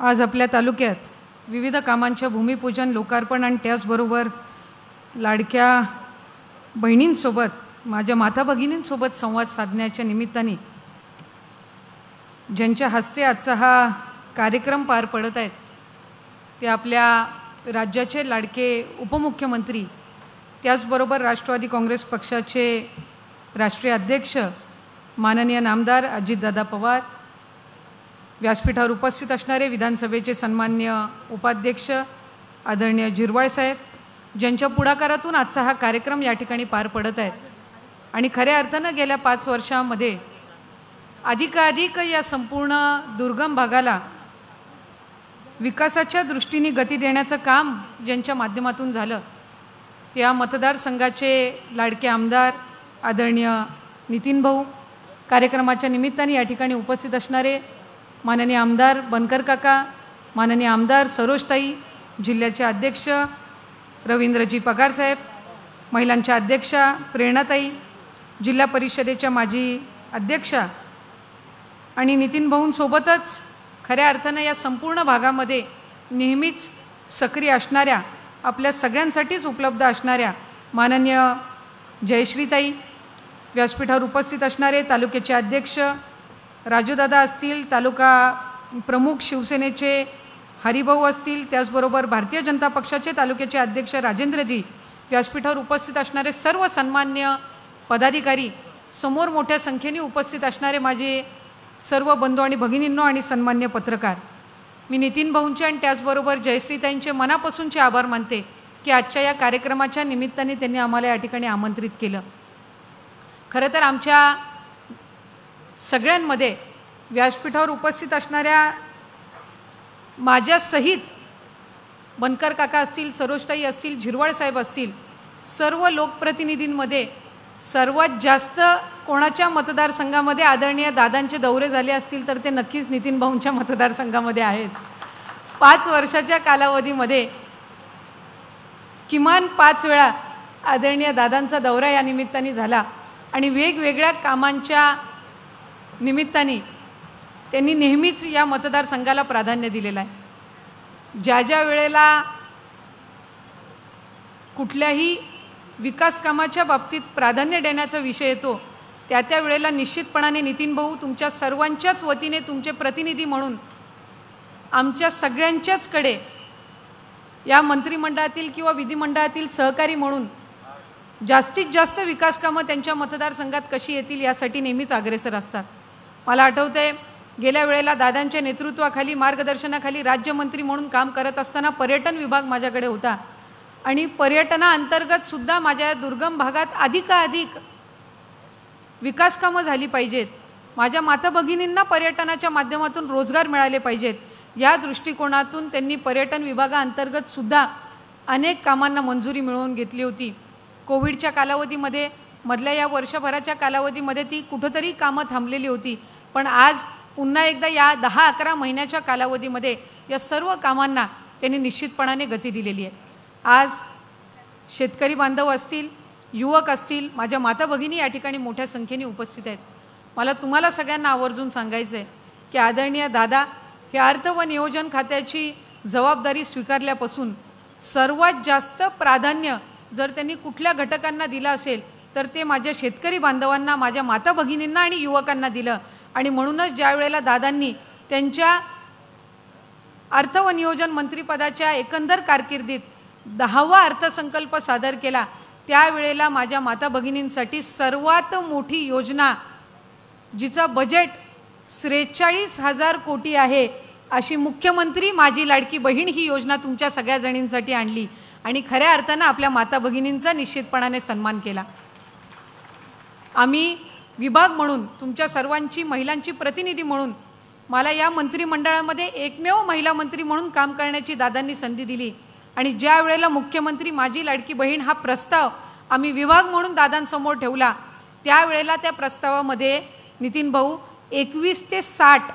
आज आपल्या तालुक्यात विविध कामांच्या भूमिपूजन, लोकार्पण आणि त्याचबरोबर लाडक्या बहिणींसोबत, माझ्या माता भगिनींसोबत संवाद साधण्याच्या निमित्ताने ज्यांच्या हस्ते आजचा हा कार्यक्रम पार पडत आहेत ते आपल्या राज्याचे लाडके उपमुख्यमंत्री, त्याचबरोबर राष्ट्रवादी काँग्रेस पक्षाचे राष्ट्रीय अध्यक्ष माननीय नामदार अजितदादा पवार, व्यासपीठावर उपस्थित असणारे विधानसभेचे सन्मान्य उपाध्यक्ष आदरणीय झिरवाळ साहेब, ज्यांच्या पुढाकारातून आजचा हा कार्यक्रम या ठिकाणी पार पडत आहे। आणि खऱ्या अर्थानं गेल्या 5 वर्षांमध्ये अधिकाधिक या संपूर्ण दुर्गम भागाला विकासाच्या दृष्टीने गती देण्याचं काम ज्यांच्या माध्यमातून झालं ते या मतदारसंघाचे लाडके आमदार आदरणीय नितीन भाऊ, कार्यक्रमाच्या निमित्ताने या ठिकाणी उपस्थित असणारे माननीय आमदार बनकर काका, माननीय आमदार सरोजताई, जिल्ह्याचे अध्यक्ष रवींद्रजी पगार साहेब, महिलांच्या अध्यक्षा प्रेरणाताई, जिल्हा परिषदेच्या माजी अध्यक्षा आणि नितीन भाऊंसोबतच खऱ्या अर्थानं या संपूर्ण भागामध्ये नेहमीच सक्रिय असणाऱ्या, आपल्या सगळ्यांसाठीच उपलब्ध असणाऱ्या माननीय जयश्रीताई, व्यासपीठावर उपस्थित असणारे तालुक्याचे अध्यक्ष राजूदादा असतील, तालुका प्रमुख शिवसेनेचे हरिभाऊ असतील, त्याचबरोबर भारतीय जनता पक्षाचे तालुक्याचे अध्यक्ष राजेंद्रजी, व्यासपीठावर उपस्थित असणारे सर्व सन्मान्य पदाधिकारी, समोर मोठ्या संख्येने उपस्थित असणारे माझे सर्व बंधू आणि भगिनींनो आणि सन्मान्य पत्रकार, मी नितीन भाऊंचे आणि त्याचबरोबर जयश्रीताईंचे मनापासूनचे आभार मानते की आजच्या या कार्यक्रमाच्या निमित्ताने त्यांनी आम्हाला या ठिकाणी आमंत्रित केलं। खरं तर आमच्या सगळ्यांमध्ये व्यासपीठावर उपस्थित असणाऱ्या माझ्यासहित बनकर काका असतील, सरोजताई असतील, झिरवाळ साहेब असतील, सर्व लोकप्रतिनिधींमध्ये सर्वात जास्त कोणाच्या मतदारसंघामध्ये आदरणीय दादांचे दौरे झाले असतील तर ते नक्कीच नितीन भाऊंच्या मतदारसंघामध्ये आहेत। 5 वर्षाच्या कालावधीमध्ये किमान 5 वेळा आदरणीय दादांचा दौरा या निमित्ताने झाला आणि वेगवेगळ्या कामांच्या निमित्ताने त्यांनी नेहमीच या मतदारसंघाला प्राधान्य दिलेलं आहे। ज्या वेळेला कुठल्याही विकास कामाच्या बाबतीत प्राधान्य देण्याचा विषय येतो त्या वेळेला निश्चितपणाने नितीन भाऊ तुमच्या सर्वांच्याच वतीने तुमचे प्रतिनिधी म्हणून आमच्या सगळ्यांच्याचकडे या मंत्रिमंडळातील किंवा विधिमंडळातील सहकारी म्हणून जास्तीत जास्त विकास कामं त्यांच्या मतदारसंघात कशी येतील यासाठी नेहमीच अग्रेसर असतात। मला आठवतंय गेल्या वेळेला दादांच्या नेतृत्वाखाली, मार्गदर्शनाखाली राज्यमंत्री म्हणून काम करत असताना पर्यटन विभाग माझ्याकडे होता आणि पर्यटनाअंतर्गत सुद्धा माझ्या दुर्गम भागात अधिकाधिक विकास कामं झाली पाहिजेत, माझ्या माता भगिनींना पर्यटनाच्या माध्यमातून रोजगार मिळाले पाहिजेत, या दृष्टिकोनातून त्यांनी पर्यटन विभागाअंतर्गत सुद्धा अनेक कामांना मंजुरी मिळवून घेतली होती। कोविडच्या कालावधीमध्ये, मधल्या या वर्षभराच्या कालावधीमध्ये ती कुठंतरी कामं थांबलेली होती, पण आज पुन्हा एकदा या 10-11 महिन्याच्या कालावधीमध्ये या सर्व कामांना त्यांनी निश्चितपणाने गती दिलेली आहे। आज शेतकरी बांधव असतील, युवक असतील, माझ्या माता भगिनी या ठिकाणी मोठ्या संख्येने उपस्थित आहेत। मला तुम्हाला सगळ्यांना आवर्जून सांगायचं आहे की आदरणीय दादा हे अर्थ व नियोजन खात्याची जबाबदारी स्वीकारल्यापासून सर्वात जास्त प्राधान्य जर त्यांनी कुठल्या घटकांना दिलं असेल तर ते माझ्या शेतकरी बांधवांना, माझ्या माता भगिनींना आणि युवकांना दिलं। आणि म्हणूनच ज्या वेळेला दादांनी त्यांच्या अर्थ व नियोजन मंत्रिपदाच्या एकंदर कारकिर्दीत 10वा अर्थसंकल्प सादर केला त्यावेळेला माझ्या माता भगिनींसाठी सर्वात मोठी योजना, जिचा बजेट 43,000 कोटी आहे, अशी मुख्यमंत्री माझी लाडकी बहीण ही योजना तुमच्या सगळ्या जणींसाठी आणली आणि खऱ्या अर्थानं आपल्या माता भगिनींचा निश्चितपणाने सन्मान केला। आम्ही विभाग म्हणून, तुमच्या सर्वांची महिलांची प्रतिनिधी म्हणून मला या मंत्रिमंडळामध्ये एकमेव महिला मंत्री म्हणून काम करण्याची दादांनी संधी दिली आणि ज्या वेळेला मुख्यमंत्री माझी लाडकी बहीण हा प्रस्ताव आम्ही विभाग म्हणून दादांसमोर ठेवला त्यावेळेला त्या प्रस्तावामध्ये नितीन भाऊ 21 ते 60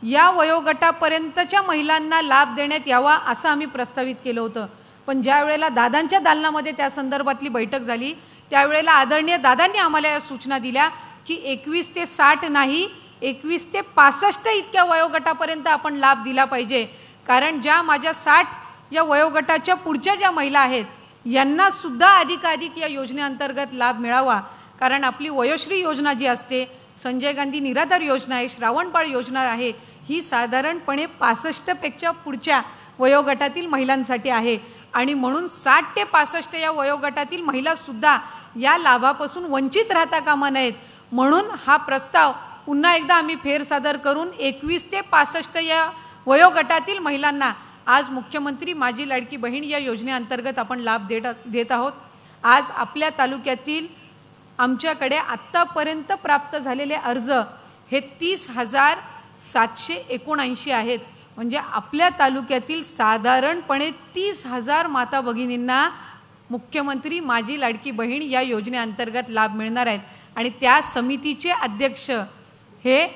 या वयोगटापर्यंतच्या महिलांना लाभ देण्यात यावा असं आम्ही प्रस्तावित केलं होतं। पण ज्या वेळेला दादांच्या दालनामध्ये त्या संदर्भातली बैठक झाली त्यावेळेला आदरणीय दादांनी आम्हाला या सूचना दिल्या की 21 ते 60 नाही, 21 ते 65 इतक्या वयोगटापर्यंत आपण लाभ दिला पाहिजे। कारण ज्या माझ्या 60 या वयोगटाच्या पुढच्या ज्या महिला आहेत यांना सुद्धा अधिकाधिक या योजनेअंतर्गत लाभ मिळावा। कारण आपली वयोश्री योजना जी असते, संजय गांधी निराधार योजना आहे, श्रावणबाळ योजना आहे, ही साधारणपणे 65 पेक्षा पुढच्या वयोगटातील महिलांसाठी आहे आणि म्हणून 60 ते 65 या वयोगटातील महिलासुद्धा या लाभापासून वंचित राहता कामा नयेत। म्हणून हा प्रस्ताव पुन्हा एकदा आम्ही फेरसादर करून 21 ते 65 या वयोगटातील महिलांना आज मुख्यमंत्री माझी लाडकी बहीण या योजनेअंतर्गत आपण लाभ देत आहोत। आज आपल्या तालुक्यातील आमच्याकडे आत्तापर्यंत प्राप्त झालेले अर्ज हे 30,779 आहेत। म्हणजे आपल्या तालुक्यातील साधारणपणे 30,000 माता भगिनींना मुख्यमंत्री माझी लाडकी बहीण या योजनेअंतर्गत लाभ मिळणार आहेत आणि त्या समितीचे अध्यक्ष हे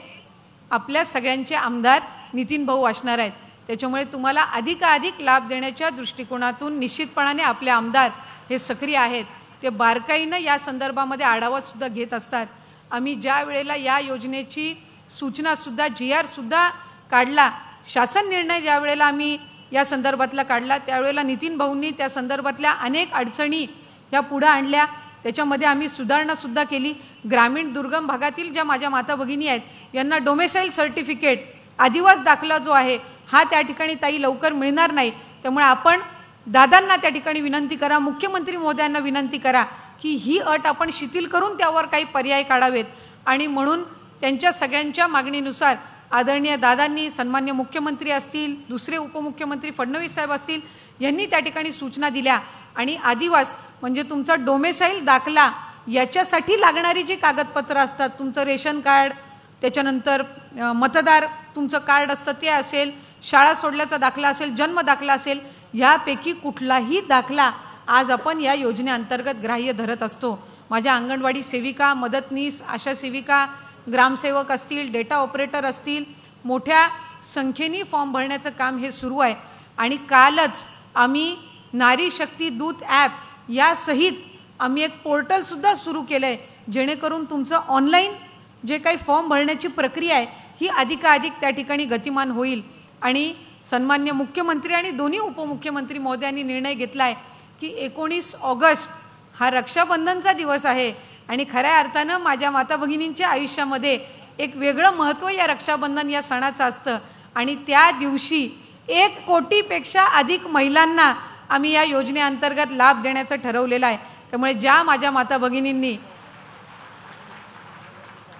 आपल्या सगळ्यांचे आमदार नितीन भाऊ असणार आहेत। त्याच्यामुळे तुम्हाला अधिकाधिक लाभ देण्याच्या दृष्टिकोनातून निश्चितपणाने आपले आमदार हे सक्रिय आहेत। ते बारकाईनं या संदर्भामध्ये आढावासुद्धा घेत असतात। आम्ही ज्या वेळेला या योजनेची सूचनासुद्धा GR सुद्धा काढला, शासन निर्णय ज्या वेळेला आम्ही या संदर्भातला काढला त्यावेळेला नितीन भाऊंनी त्या संदर्भातल्या अनेक अडचणी या पुढे आणल्या, त्याच्यामध्ये आम्ही सुधारणासुद्धा केली। ग्रामीण दुर्गम भागातील ज्या माझ्या माता भगिनी आहेत यांना डोमेसाईल सर्टिफिकेट आदिवास दाखला जो आहे हा त्या ठिकाणी ताई लवकर मिळणार नाही, त्यामुळे आपण दादांना त्या ठिकाणी विनंती करा, मुख्यमंत्री महोदयांना विनंती करा की ही अट आपण शिथिल करून त्यावर काही पर्याय काढावेत। आणि म्हणून त्यांच्या सगळ्यांच्या मागणीनुसार आदरणीय दादांनी, सन्मान्य मुख्यमंत्री असतील, दुसरे उपमुख्यमंत्री फडणवीस साहेब असतील, यांनी त्या ठिकाणी सूचना दिल्या आणि आदिवास म्हणजे तुमचा डोमेसाईल दाखला याच्यासाठी लागणारी जी कागदपत्र असतात, तुमचं रेशन कार्ड, त्याच्यानंतर मतदार तुमचं कार्ड असतं ते असेल, शाळा सोडल्याचा दाखला असेल, जन्म दाखला असेल, यापैकी कुठलाही दाखला आज आपण या योजनेअंतर्गत ग्राह्य धरत असतो। माझ्या अंगणवाडी सेविका, मदतनीस, आशा सेविका, ग्रामसेवक असतील, डेटा ऑपरेटर असतील, मोठ्या संख्येने फॉर्म भरण्याचं काम हे सुरू आहे। आणि कालच आम्ही नारी शक्ती दूत ॲप यासहित आम्ही एक पोर्टलसुद्धा सुरू केलं आहे, जेणेकरून तुमचं ऑनलाईन जे काही फॉर्म भरण्याची प्रक्रिया आहे ही अधिकाधिक त्या ठिकाणी गतिमान होईल। आणि सन्मान्य मुख्यमंत्री आणि दोन्ही उपमुख्यमंत्री महोदयांनी निर्णय घेतला आहे की 19 ऑगस्ट हा रक्षाबंधनचा दिवस आहे आणि खऱ्या अर्थानं माझ्या माता भगिनींच्या आयुष्यामध्ये एक वेगळं महत्त्व या रक्षाबंधन या सणाचं असतं आणि त्या दिवशी 1 कोटीपेक्षा अधिक महिलांना आम्ही या योजनेअंतर्गत लाभ देण्याचं ठरवलेलं आहे। त्यामुळे ज्या माझ्या माता भगिनींनी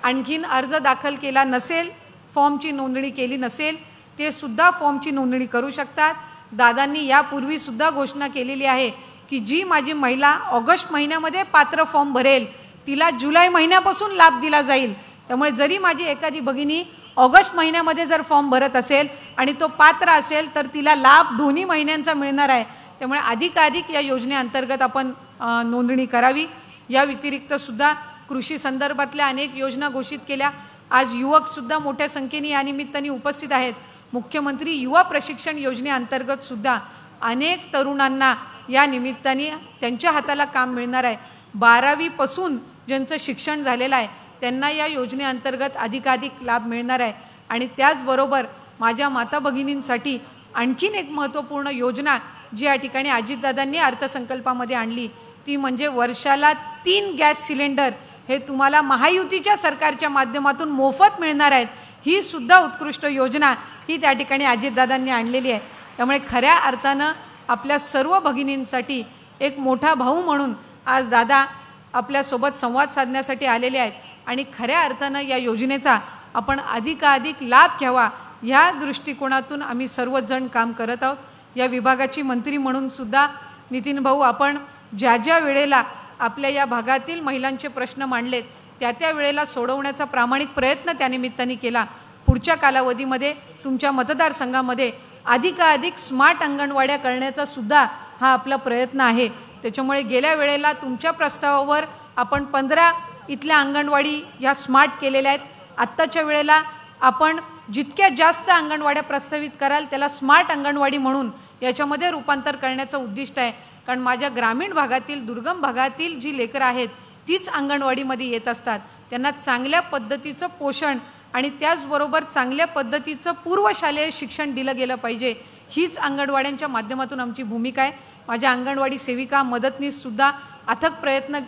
आणखीन अर्ज दाखल केला नसेल, फॉर्मची नोंदणी केली नसेल, ते सुद्धा फॉर्मची नोंदणी करू शकतात। दादांनी यापूर्वीसुद्धा घोषणा केलेली आहे की जी माझी महिला ऑगस्ट महिन्यामध्ये पात्र फॉर्म भरेल तिला जुलै महिन्यापासून लाभ दिला जाईल। त्यामुळे जरी माझी एखादी भगिनी ऑगस्ट महिन्यामध्ये जर फॉर्म भरत असेल आणि तो पात्र असेल तर तिला लाभ दोन्ही महिन्यांचा मिळणार आहे। त्यामुळे अधिकाधिक या योजनेअंतर्गत आपण नोंदणी करावी। या व्यतिरिक्त सुद्धा कृषी संदर्भातल्या अनेक योजना घोषित केल्या। आज युवकसुद्धा मोठ्या संख्येने या निमित्ताने उपस्थित आहेत। मुख्यमंत्री युवा प्रशिक्षण योजनेअंतर्गत सुद्धा अनेक तरुणांना या निमित्ताने त्यांच्या हाताला काम मिळणार आहे। 12वी पासून ज्यांचं शिक्षण झालेलं आहे त्यांना या योजनेअंतर्गत अधिकाधिक लाभ मिळणार आहे। आणि त्याचबरोबर माझ्या माता भगिनींसाठी आणखीन एक महत्त्वपूर्ण योजना जी या ठिकाणी अजितदादांनी अर्थसंकल्पामध्ये आणली ती म्हणजे वर्षाला 3 गॅस सिलेंडर हे तुम्हाला महायुतीच्या सरकारच्या माध्यमातून मोफत मिळणार आहेत। ही सुद्धा उत्कृष्ट योजना ही त्या ठिकाणी अजितदादांनी आणलेली आहे। त्यामुळे खऱ्या अर्थानं आपल्या सर्व भगिनींसाठी एक मोठा भाऊ म्हणून आज दादा आपल्यासोबत संवाद साधण्यासाठी आलेले आहेत आणि खऱ्या अर्थानं या योजनेचा आपण अधिकाधिक लाभ घ्यावा या दृष्टिकोनातून आम्ही सर्वजण काम करत आहोत। या विभागाची मंत्री म्हणून सुद्धा नितीन भाऊ आपण ज्या ज्या वेळेला आपल्या या भागातील महिलांचे प्रश्न मांडलेत त्या वेळेला सोडवण्याचा प्रामाणिक प्रयत्न त्यानिमित्ताने केला। पुढच्या कालावधीमध्ये तुमच्या मतदारसंघामध्ये अधिकाधिक स्मार्ट अंगणवाड्या करण्याचा सुद्धा हा आपला प्रयत्न आहे। त्याच्यामुळे गेल्या वेळेला तुमच्या प्रस्तावावर आपण 15 इथल्या अंगणवाडी या स्मार्ट केलेल्या आहेत। आत्ताच्या वेळेला आपण जितक्या जास्त अंगणवाड्या प्रस्तावित कराल त्याला स्मार्ट अंगणवाडी म्हणून याच्यामध्ये रूपांतर करण्याचं उद्दिष्ट आहे। कारण माझ्या ग्रामीण भागातील दुर्गम भागातील जी लेकरं आहेत तीच अंगणवाडीमध्ये येत असतात, त्यांना चांगल्या पद्धतीचं पोषण आणि त्याचबरोबर चांगल्या पद्धतीचं पूर्वशालेय शिक्षण दिलं गेलं पाहिजे हीच अंगणवाड्यांच्या माध्यमातून आमची भूमिका आहे। माझ्या अंगणवाडी सेविका मदतनीससुद्धा अथक प्रयत्न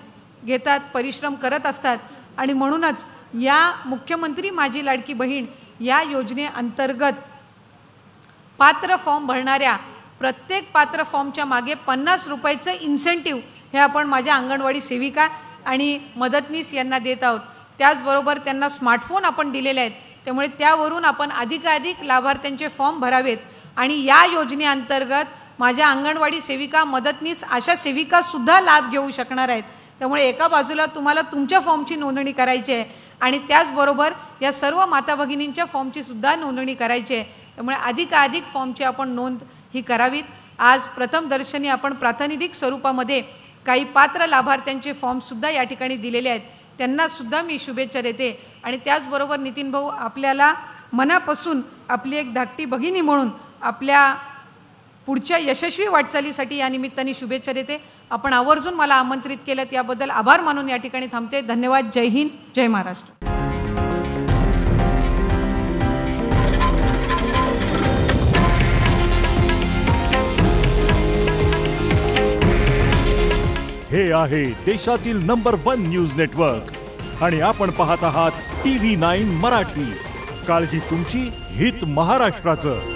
घेतात, परिश्रम करत असतात आणि म्हणूनच या मुख्यमंत्री माझी लाडकी बहीण या योजनेअंतर्गत पात्र फॉर्म भरणाऱ्या प्रत्येक पात्र फॉर्मच्या मागे 50 रुपयाचं इन्सेंटिव्ह हे आपण माझ्या अंगणवाडी सेविका आणि मदतनीस यांना देत आहोत। त्याचबरोबर त्यांना स्मार्टफोन आपण दिलेले आहेत, त्यामुळे त्यावरून आपण अधिकाधिक लाभार्थ्यांचे फॉर्म भरावेत आणि या योजनेअंतर्गत माझ्या अंगणवाडी सेविका मदतनीस अशा सेविकासुद्धा लाभ घेऊ शकणार आहेत। त्यामुळे एका बाजूला तुम्हाला तुमच्या फॉर्मची नोंदणी करायची आहे आणि त्याचबरोबर या सर्व माता भगिनींच्या फॉर्मची सुद्धा नोंदणी करायची आहे। त्यामुळे अधिकाधिक फॉर्मची आपण नोंद ही करावीत। आज प्रथम दर्शनी आपण प्रातिनिधिक स्वरूपामध्ये काही पात्र लाभार्थ्यांचे फॉर्मसुद्धा या ठिकाणी दिलेले आहेत, त्यांनासुद्धा मी शुभेच्छा देते आणि त्याचबरोबर नितीन भाऊ आपल्याला मनापासून आपली एक धाकटी भगिनी म्हणून आपल्या पुढच्या यशस्वी वाटचालीसाठी या निमित्ताने शुभेच्छा देते। आपण आवर्जून मला आमंत्रित केलं याबद्दल आभार मानून या ठिकाणी थांबते। धन्यवाद। जय हिंद, जय महाराष्ट्र। हे आहे देशातील नंबर 1 न्यूज नेटवर्क आणि आपण पाहत आहात TV9 मराठी। काळजी तुमची, हित महाराष्ट्राचं।